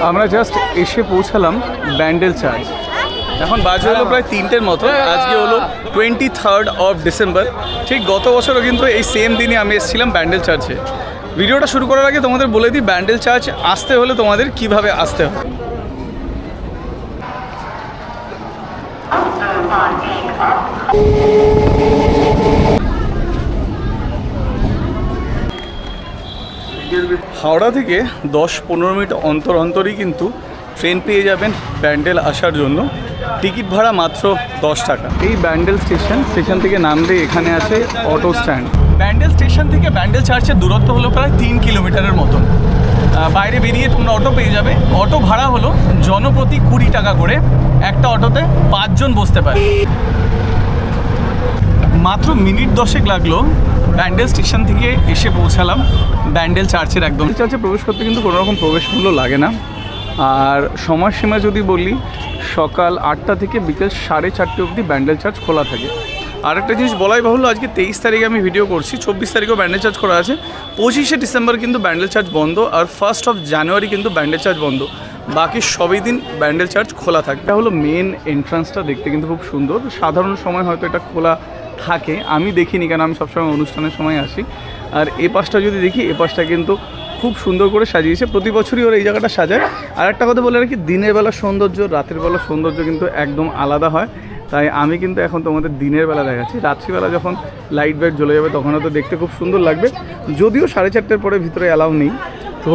আমরা জাস্ট এসে পৌঁছালাম ব্যান্ডেল চার্চ। এখন বাজে হলো প্রায় 3টের মতো। আজকে হলো 23rd of December। ঠিক গত বছরও কিন্তু এই সেম দিনে আমি এসেছিলাম ব্যান্ডেল চার্চে। ভিডিওটা শুরু করার আগে তোমাদের বলে দিই ব্যান্ডেল চার্চ আসতে হলে তোমাদের কিভাবে আসতে হবে। হাওড়া থেকে 10-15 মিনিট অন্তর অন্তরই কিন্তু ট্রেন পেয়ে যাবেন ব্যান্ডেল আসার জন্য। টিকিট ভাড়া মাত্র 10 টাকা। এই ব্যান্ডেল স্টেশন থেকে নামলে এখানে আছে অটো স্ট্যান্ড। ব্যান্ডেল স্টেশন থেকে ব্যান্ডেল চার্চের দূরত্ব হলো প্রায় 3 কিলোমিটারের মতন। বাইরে বেরিয়ে তোমরা অটো পেয়ে যাবে। অটো ভাড়া হলো জনপ্রতি 20 টাকা করে। একটা অটোতে 5 জন বসতে পারে। মাত্র মিনিট 10 লাগলো ব্যান্ডেল স্টেশন থেকে এসে পৌঁছালাম ব্যান্ডেল চার্চের একদম। চার্চে প্রবেশ করতে কিন্তু কোনো রকম প্রবেশ মূল্য লাগে না। আর সময়সীমা যদি বলি সকাল 8টা থেকে বিকেল 4:30 অবধি ব্যান্ডেল চার্চ খোলা থাকে। আর একটা জিনিস বলাই বাহুল্য, আজকে 23 তারিখে আমি ভিডিও করছি, 24 তারিখেও ব্যান্ডেল চার্চ করা আছে। 25শে ডিসেম্বর কিন্তু ব্যান্ডেল চার্চ বন্ধ, আর 1st of January কিন্তু ব্যান্ডেল চার্চ বন্ধ। বাকি সবই দিন ব্যান্ডেল চার্চ খোলা থাকে। এটা হলো মেন এন্ট্রান্সটা, দেখতে কিন্তু খুব সুন্দর। সাধারণ সময় হয়তো এটা খোলা থাকে, আমি দেখিনি কারণ আমি সবসময় অনুষ্ঠানের সময় আসি। আর এ পাশটা যদি দেখি, এ পাশটা কিন্তু খুব সুন্দর করে সাজিয়েছে। প্রতি বছরই ওরা এই জায়গাটা সাজায়। আর একটা কথা বলে রাখি, দিনের বেলা সৌন্দর্য রাতের বেলা সৌন্দর্য কিন্তু একদম আলাদা হয়। তাই আমি কিন্তু এখন তোমাদের দিনের বেলা দেখাচ্ছি। রাত্রিবেলা যখন লাইট বাইট জ্বলে যাবে তখন হয়তো দেখতে খুব সুন্দর লাগবে। যদিও 4:30টার পরে ভিতরে অ্যালাউ নেই, তো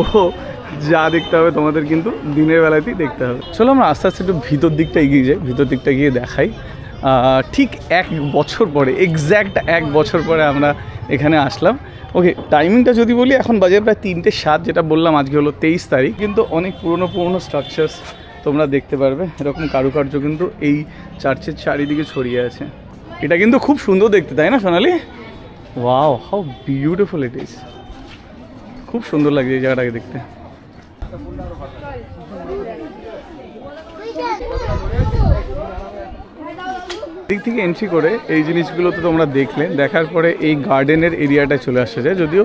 যা দেখতে হবে তোমাদের কিন্তু দিনের বেলাতেই দেখতে হবে। চলো আমরা আস্তে আস্তে একটু ভিতর দিকটা এগিয়ে যাই, ভিতর দিকটা গিয়ে দেখাই। ঠিক 1 বছর পরে, এক্স্যাক্ট 1 বছর পরে আমরা এখানে আসলাম। ওকে, টাইমিংটা যদি বলি এখন বাজে প্রায় 3:07, যেটা বললাম আজকে হলো 23 তারিখ। কিন্তু অনেক পুরনো স্ট্রাকচার্স তোমরা দেখতে পারবে। এরকম কারুকার্য কিন্তু এই চার্চের চারিদিকে ছড়িয়ে আছে। এটা কিন্তু খুব সুন্দর দেখতে, তাই না Sonali? Wow, how beautiful it is. খুব সুন্দর লাগছে এই জায়গাটাকে দেখতে। দিক থেকে এন্ট্রি করে এই জিনিসগুলো তো তোমরা দেখলে, দেখার পরে এই গার্ডেনের এরিয়াটায় চলে আসা যায়। যদিও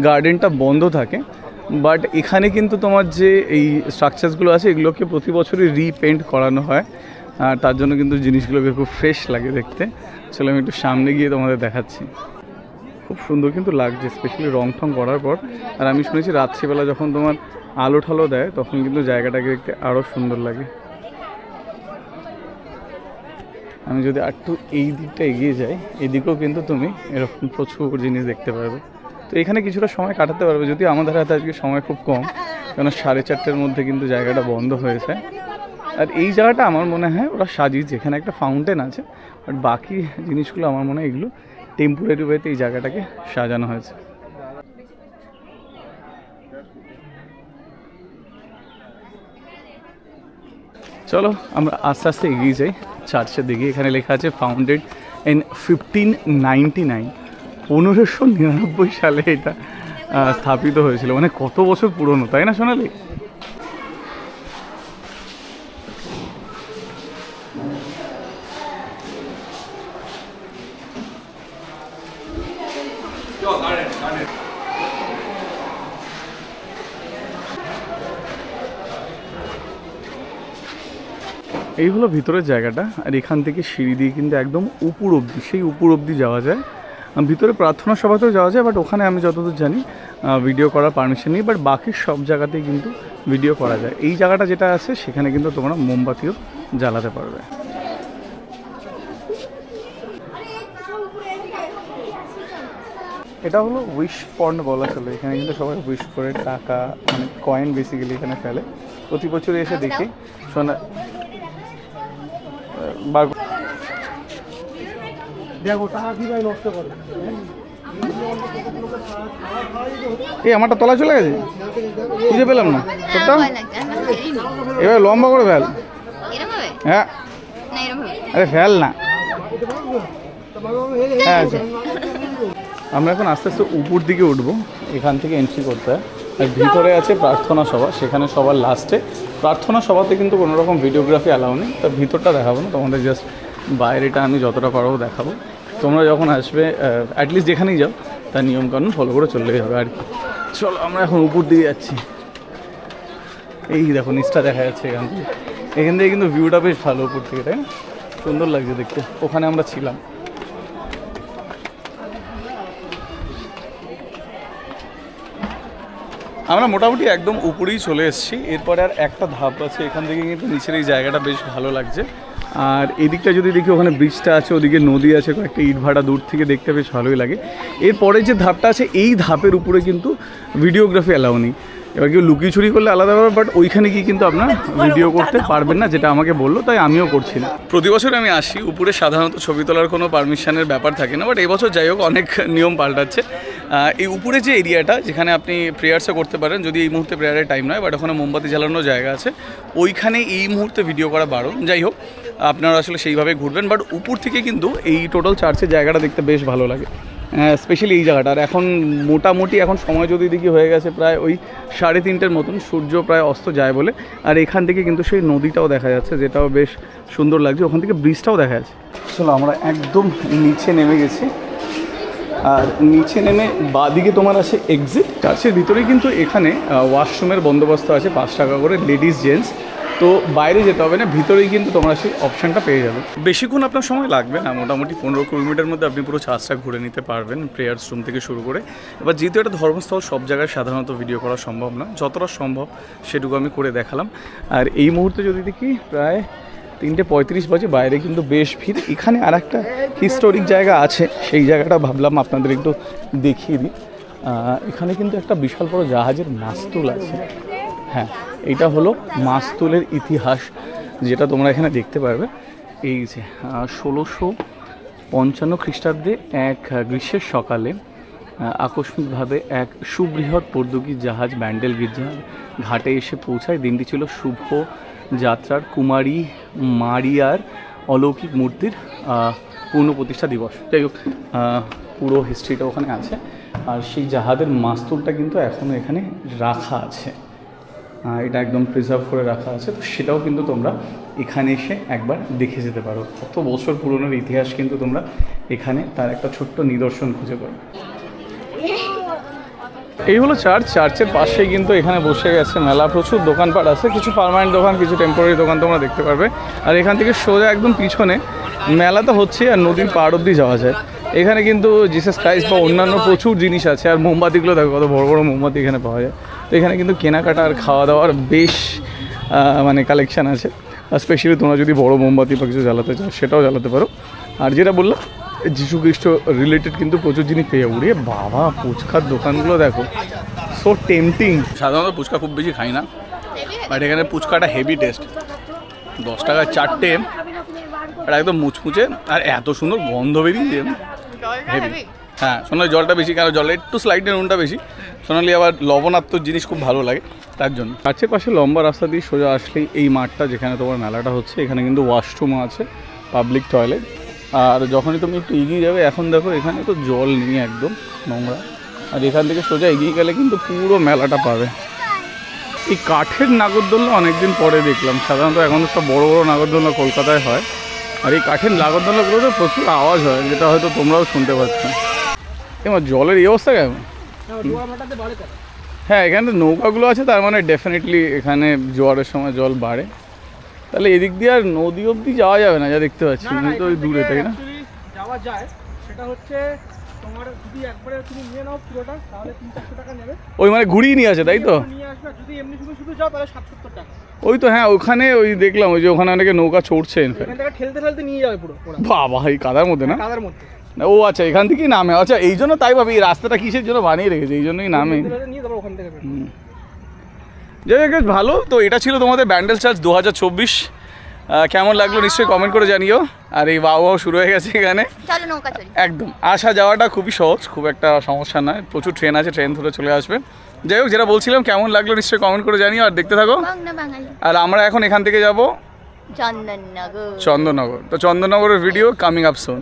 গার্ডেনটা বন্ধ থাকে, বাট এখানে কিন্তু তোমার যে এই স্ট্রাকচারসগুলো আছে এগুলোকে প্রতি বছরই রিপেন্ট করানো হয়। আর তার জন্য কিন্তু জিনিসগুলোকে খুব ফ্রেশ লাগে দেখতে। চলো আমি একটু সামনে গিয়ে তোমাদের দেখাচ্ছি। খুব সুন্দর কিন্তু লাগছে, স্পেশালি রং ঠং করার পর। আর আমি শুনেছি রাত্রিবেলা যখন তোমার আলো ঠালো দেয় তখন কিন্তু জায়গাটাকে দেখতে আরও সুন্দর লাগে। আমি যদি একটু এই দিকটা এগিয়ে যাই, এদিকেও কিন্তু তুমি এরকম প্রচুর জিনিস দেখতে পারবে। তো এখানে কিছুটা সময় কাটাতে পারবে, যদি আমাদের হাতে আজকে সময় খুব কম, কেন 4:30টার মধ্যে কিন্তু জায়গাটা বন্ধ হয়েছে। আর এই জায়গাটা আমার মনে হয় ওরা সাজিয়েছে, এখানে একটা ফাউন্টেন আছে, বাট বাকি জিনিসগুলো আমার মনে হয় এগুলো টেম্পোরারি ওয়েতে এই জায়গাটাকে সাজানো হয়েছে। চলো আমরা আস্তে আস্তে এগিয়ে যাই চার্চের দিকে। এখানে লেখা আছে ফাউন্ডেড ইন 1599, 1599 সালে এটা স্থাপিত হয়েছিল। মানে কত বছর পুরনো, তাই না সোনালি? এই হলো ভিতরের জায়গাটা। আর এখান থেকে সিঁড়ি দিয়ে কিন্তু একদম উপর অবধি, সেই উপর অবধি যাওয়া যায়। ভিতরে প্রার্থনা সভাতেও যাওয়া যায়, বাট ওখানে আমি যতদূর জানি ভিডিও করার পারমিশন নেই। বাট বাকি সব জায়গাতেই কিন্তু ভিডিও করা যায়। এই জায়গাটা যেটা আছে সেখানে কিন্তু তোমরা মোমবাতিও জ্বালাতে পারবে। এটা হলো উইশ পন্ড বলা চলে। এখানে কিন্তু সবাই উইশ করে টাকা, মানে কয়েন বেসিক্যালি এখানে ফেলে। প্রতি বছর এসে দেখি শোনা এই আমারটা তলা চলে গেছে, খুঁজে পেলাম না। এবার লম্বা করে ফেল। হ্যাঁ, আরে ফেল না। হ্যাঁ, আমরা এখন আস্তে আস্তে উপর দিকে উঠবো। এখান থেকে এন্ট্রি করতে হয়। আর ভিতরে আছে প্রার্থনা সভা, সেখানে সবার লাস্টে প্রার্থনা সভাতে কিন্তু কোনো রকম ভিডিওগ্রাফি অ্যালাউ নেই। তার ভিতরটা দেখাবো না তোমাদের, জাস্ট বাইরেটা আমি যতটা পারবো দেখাবো। তোমরা যখন আসবে অ্যাটলিস্ট যেখানেই যাও তার নিয়মকানুন ফলো করে চললেই হবে আর কি। চলো আমরা এখন উপর দিকে যাচ্ছি। এই দেখো নিচটা দেখা যাচ্ছে এখান থেকে কিন্তু ভিউটা বেশ ভালো উপর থেকে, তাই না? সুন্দর লাগছে দেখতে। ওখানে আমরা ছিলাম। আমরা মোটামুটি একদম উপরেই চলে এসেছি। এরপরে আর একটা ধাপ আছে, এখান থেকে কিন্তু নিচের এই জায়গাটা বেশ ভালো লাগছে। আর এদিকটা যদি দেখি ওখানে ব্রিজটা আছে, ওদিকে নদী আছে, কয়েকটা ইট ভাটা দূর থেকে দেখতে বেশ ভালোই লাগে। এরপরে যে ধাপটা আছে এই ধাপের উপরে কিন্তু ভিডিওগ্রাফি অ্যালাউ নেই। এবার কেউ লুকিয়ে চুরি করলে আলাদা ব্যাপার, বাট ওইখানে গিয়ে কিন্তু আপনার ভিডিও করতে পারবেন না, যেটা আমাকে বললো, তাই আমিও করছি না। প্রতি বছর আমি আসি, উপরে সাধারণত ছবি তোলার কোনো পারমিশনের ব্যাপার থাকে না, বাট এবছর যাই হোক অনেক নিয়ম পাল্টাচ্ছে। এই উপরে যে এরিয়াটা যেখানে আপনি প্রেয়ার্সও করতে পারেন, যদি এই মুহূর্তে প্রেয়ারের টাইম নয়, বাট ওখানে মোমবাতি জ্বালানোর জায়গা আছে, ওইখানে এই মুহূর্তে ভিডিও করা বারণ। যাই হোক, আপনারা আসলে সেইভাবে ঘুরবেন, বাট উপর থেকে কিন্তু এই টোটাল চার্চের জায়গাটা দেখতে বেশ ভালো লাগে, স্পেশালি এই জায়গাটা। আর এখন মোটামুটি এখন সময় যদি দেখি হয়ে গেছে প্রায় ওই 3:30-র মতন, সূর্য প্রায় অস্ত যায় বলে। আর এখান থেকে কিন্তু সেই নদীটাও দেখা যাচ্ছে, যেটাও বেশ সুন্দর লাগছে। ওখান থেকে ব্রিজটাও দেখা যাচ্ছে। চলো আমরা একদম নিচে নেমে গেছি। আর নিচে নেমে বাঁদিকে তোমার আছে এক্সিট। চার্চের ভিতরেই কিন্তু এখানে ওয়াশরুমের বন্দোবস্ত আছে, 5 টাকা করে, লেডিস জেন্টস। তো বাইরে যেতে হবে না, ভিতরেই কিন্তু তোমরা সেই অপশানটা পেয়ে যাবে। বেশিক্ষণ আপনার সময় লাগবে না, মোটামুটি 15-20 মিনিটের মধ্যে আপনি পুরো চার্চটা ঘুরে নিতে পারবেন, প্রেয়ার্স রুম থেকে শুরু করে। এবার যেহেতু এটা ধর্মস্থল, সব জায়গায় সাধারণত ভিডিও করা সম্ভব না, যতটা সম্ভব সেটুকু আমি করে দেখালাম। আর এই মুহূর্তে যদি দেখি প্রায় 3:35 বাজে, বাইরে কিন্তু বেশ ভিড়। এখানে আর একটা হিস্টোরিক জায়গা আছে, সেই জায়গাটা ভাবলাম আপনাদের একটু দেখিয়ে দিই। এখানে কিন্তু একটা বিশাল বড় জাহাজের মাস্তুল আছে। হ্যাঁ, এইটা হলো মাস্তুলের ইতিহাস, যেটা তোমরা এখানে দেখতে পারবে। এই যে 1655 খ্রিস্টাব্দে এক গ্রীষ্মের সকালে আকস্মিকভাবে এক সুবৃহৎ পর্তুগিজ জাহাজ ব্যান্ডেল গির্জা ঘাটে এসে পৌঁছায়। দিনটি ছিল শুভ যাত্রার কুমারী মারিয়ার অলৌকিক মূর্তির পুনঃপ্রতিষ্ঠা দিবস। যাই হোক, পুরো হিস্ট্রিটা ওখানে আছে। আর সেই জাহাজের মাস্তুলটা কিন্তু এখনও এখানে রাখা আছে, এটা একদম প্রিজার্ভ করে রাখা আছে। তো সেটাও কিন্তু তোমরা এখানে এসে একবার দেখে যেতে পারো। কত বছর পুরনোর ইতিহাস কিন্তু তোমরা এখানে তার একটা ছোট্ট নিদর্শন খুঁজে পাবে। এই হলো চার্চ। চার্চের পাশেই কিন্তু এখানে বসে গেছে মেলা, প্রচুর দোকানপাট আছে, কিছু পার্মানেন্ট দোকান, কিছু টেম্পোরারি দোকান তোমরা দেখতে পারবে। আর এখান থেকে সোজা একদম পিছনে মেলা তো হচ্ছে, আর নদীর পাড় অব্দি যাওয়া যায়। এখানে কিন্তু জিসাস ক্রাইস্ট বা অন্যান্য প্রচুর জিনিস আছে। আর মোমবাতিগুলো দেখো, কত বড় বড় মোমবাতি এখানে পাওয়া যায়। তো এখানে কিন্তু কেনাকাটা আর খাওয়া দাওয়ার বেশ মানে কালেকশান আছে। আর স্পেশালি তোমরা যদি বড় মোমবাতি বা কিছু জ্বালাতে চাও, সেটাও জ্বালাতে পারো। আর যেটা বললাম, যীশু খ্রিস্ট রিলেটেড কিন্তু প্রচুর জিনিস পেয়ে যাবো। রে বাবা, ফুচকার দোকানগুলো দেখো, সো টেম্পটিং। সাধারণত ফুচকা খুব বেশি খাই না, বাট এখানে ফুচকাটা হেভি টেস্ট। 10 টাকায় 4টে, আর একদম মুচমুচে, আর এত সুন্দর গন্ধ বেরিয়েছে, হেভি। হ্যাঁ, সোনালি জলটা বেশি, কারণ জলে একটু স্লাইডে নুনটা বেশি। সোনালি আবার লবণাত্মক জিনিস খুব ভালো লাগে, তার জন্য। চার্চের পাশে লম্বা রাস্তা দিয়ে সোজা আসলেই এই মাঠটা, যেখানে তোমার মেলাটা হচ্ছে, এখানে কিন্তু ওয়াশরুম আছে, পাবলিক টয়লেট। আর যখনই তুমি একটু এগিয়ে যাবে, এখন দেখো এখানে তো জল নেই, একদম নোংরা। আর এখান থেকে সোজা এগিয়ে গেলে কিন্তু পুরো মেলাটা পাবে। এই কাঠের নাগরদোলনা অনেকদিন পরে দেখলাম। সাধারণত এখন সব বড় বড় নাগরদোলনা কলকাতায় হয়, আর এই কাঠের নাগরদোলনাগুলোতে প্রচুর আওয়াজ হয়, যেটা হয়তো তোমরাও শুনতে পাচ্ছ। এবার জলের এই অবস্থা কেমন? হ্যাঁ, এখানে নৌকাগুলো আছে, তার মানে ডেফিনেটলি এখানে জোয়ারের সময় জল বাড়ে। তাহলে এদিক দিয়ে আর নদী অবধি যাওয়া যাবে না, যা দেখতে পাচ্ছি, তো ওই দূরে, তাই না? যাওয়া যায়, সেটা হচ্ছে তোমার যদি একবারে তুমি নিয়ে নাও পুরোটা, তাহলে 300-400 টাকা নেবে। ওই মানে ঘুরিয়ে নিয়ে আসে, তাই তো? নিয়ে আসবে। যদি এমনি শুধু যাও তাহলে 70-70 টাকা। ওই তো, হ্যাঁ, ওখানে ওই দেখলাম, ওই যে ওখানে অনেকে নৌকা চড়ছে। এখান থেকে ঠেলতে নিয়ে যাবে পুরো। বাবা, এই কাদার মধ্যে না? কাদার মধ্যে। ও আচ্ছা, এখান থেকেই নামে। আচ্ছা, এই জন্য তাই ভাবি এই রাস্তাটা কিসের জন্য বানিয়ে রেখেছে, এই জন্যই নামে। যাই হোক, ভালো। তো এটা ছিল তোমাদের ব্যান্ডেল চার্চ 2024। কেমন লাগলো নিশ্চয়ই কমেন্ট করে জানিও। আর এই বাবাও শুরু হয়ে গেছে এখানে, একদম আসা যাওয়াটা খুবই সহজ, খুব একটা সমস্যা নয়। প্রচুর ট্রেন আছে, ট্রেন ধরে চলে আসবে। যাই হোক, যেটা বলছিলাম, কেমন লাগলো নিশ্চয়ই কমেন্ট করে জানিও, আর দেখতে থাকো। আর আমরা এখন এখান থেকে যাব চন্দননগর। তো চন্দননগরের ভিডিও কামিং আপ সুন।